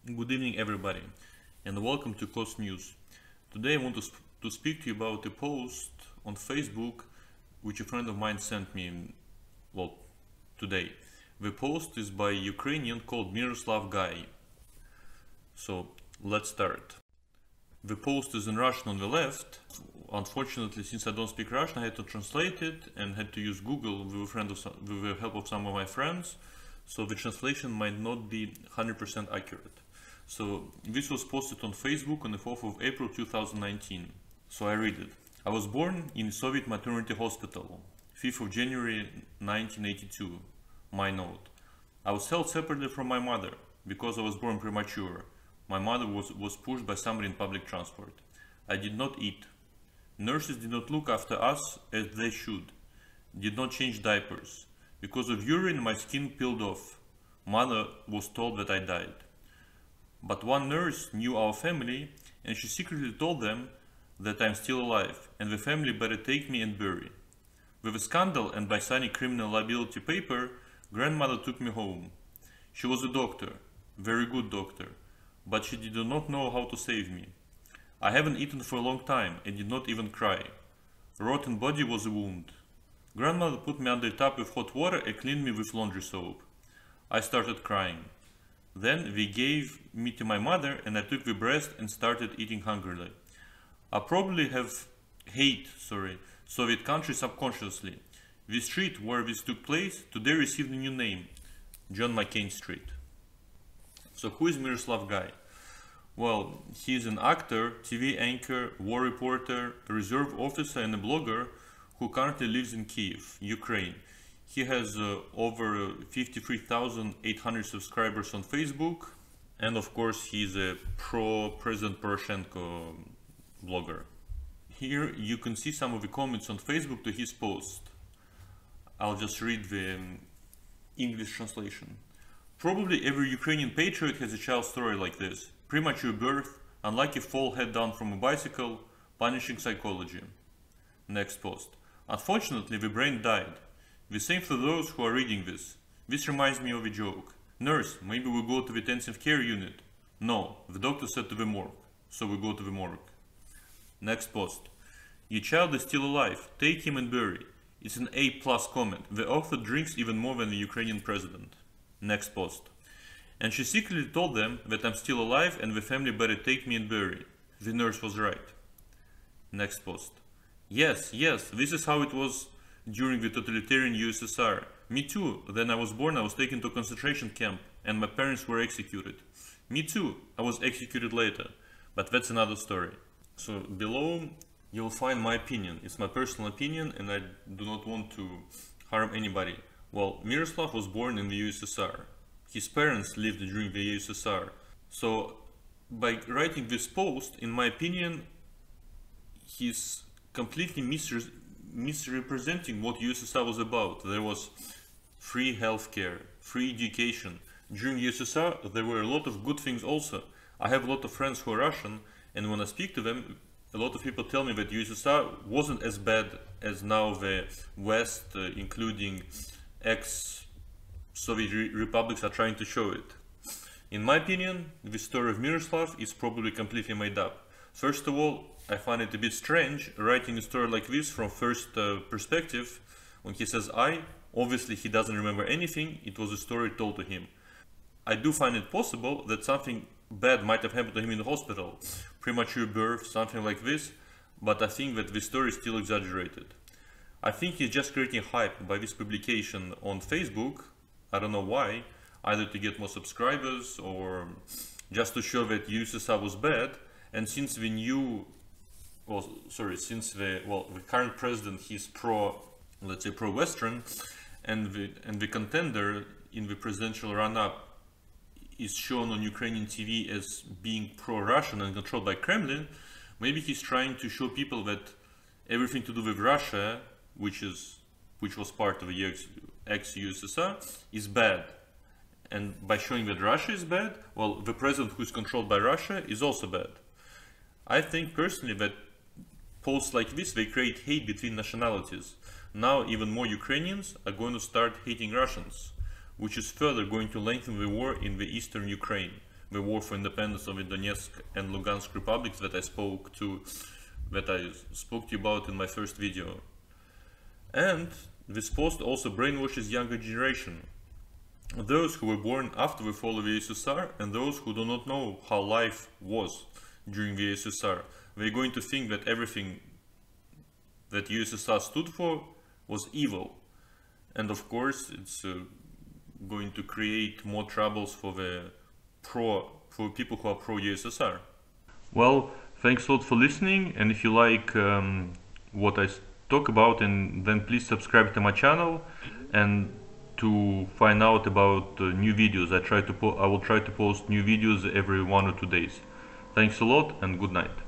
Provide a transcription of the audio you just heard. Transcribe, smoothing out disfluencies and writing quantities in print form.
Good evening, everybody, and welcome to Coast News. Today I want to speak to you about a post on Facebook which a friend of mine sent me, today. The post is by a Ukrainian called Miroslav Gai. So, let's start. The post is in Russian on the left. Unfortunately, since I don't speak Russian, I had to translate it and had to use Google with the help of some of my friends. So the translation might not be 100% accurate. So this was posted on Facebook on the 4th of April 2019. So I read it. I was born in Soviet maternity hospital, 5th of January 1982. My note. I was held separately from my mother because I was born premature. My mother was pushed by somebody in public transport. I did not eat. Nurses did not look after us as they should. Did not change diapers. Because of urine, my skin peeled off. Mother was told that I died. But one nurse knew our family, and she secretly told them that I'm still alive, and the family better take me and bury. With a scandal and by signing criminal liability paper, grandmother took me home. She was a doctor, very good doctor, but she did not know how to save me. I haven't eaten for a long time and did not even cry. Rotten body was a wound. Grandmother put me under a tub with hot water and cleaned me with laundry soap. I started crying. Then they gave me to my mother and I took the breast and started eating hungrily. I probably hate Soviet country subconsciously. The street where this took place today received a new name, John McCain Street. So who is Miroslav Gai? Well, he is an actor, TV anchor, war reporter, reserve officer and a blogger who currently lives in Kiev, Ukraine. He has over 53,800 subscribers on Facebook, and of course he's a pro-President Poroshenko blogger. Here you can see some of the comments on Facebook to his post. I'll just read the English translation. Probably every Ukrainian patriot has a child story like this. Premature birth, unlucky fall head down from a bicycle, punishing psychology. Next post. Unfortunately, the brain died. The same for those who are reading this. This reminds me of a joke. Nurse, maybe we go to the intensive care unit. No, the doctor said to the morgue. So we go to the morgue. Next post. Your child is still alive. Take him and bury. It's an A+ comment. The author drinks even more than the Ukrainian president. Next post. And she secretly told them that I'm still alive and the family better take me and bury. The nurse was right. Next post. Yes, this is how it was during the totalitarian USSR. Me too. Then I was born, I was taken to a concentration camp and my parents were executed. Me too. I was executed later. But that's another story. So below you'll find my opinion. It's my personal opinion and I do not want to harm anybody. Well, Miroslav was born in the USSR. His parents lived during the USSR. So by writing this post, in my opinion, he's completely misrepresenting what USSR was about. There was free healthcare, free education. During USSR, there were a lot of good things also. I have a lot of friends who are Russian, and when I speak to them, a lot of people tell me that USSR wasn't as bad as now the West, including ex-Soviet republics, are trying to show it. In my opinion, the story of Miroslav is probably completely made up. First of all, I find it a bit strange writing a story like this from first perspective. When he says I, obviously he doesn't remember anything, it was a story told to him. I do find it possible that something bad might have happened to him in the hospital, premature birth, something like this, but I think that the story is still exaggerated. I think he's just creating hype by this publication on Facebook. I don't know why, either to get more subscribers or just to show that USSR was bad. And since the current president, he's pro-Western, and the contender in the presidential run-up is shown on Ukrainian TV as being pro-Russian and controlled by Kremlin, maybe he's trying to show people that everything to do with Russia, which was part of the ex-USSR, is bad. And by showing that Russia is bad, well, the president who is controlled by Russia is also bad. I think personally that posts like this, they create hate between nationalities. Now even more Ukrainians are going to start hating Russians, which is further going to lengthen the war in the eastern Ukraine. the war for independence of the Donetsk and Lugansk republics that I spoke to you about in my first video. And this post also brainwashes younger generation, those who were born after the fall of the USSR and those who do not know how life was during the USSR. They're going to think that everything that USSR stood for was evil, and of course it's going to create more troubles for people who are pro-USSR. Well, thanks a lot for listening, and if you like what I talk about, and then please subscribe to my channel, and to find out about new videos. I will try to post new videos every 1 or 2 days. Thanks a lot and good night.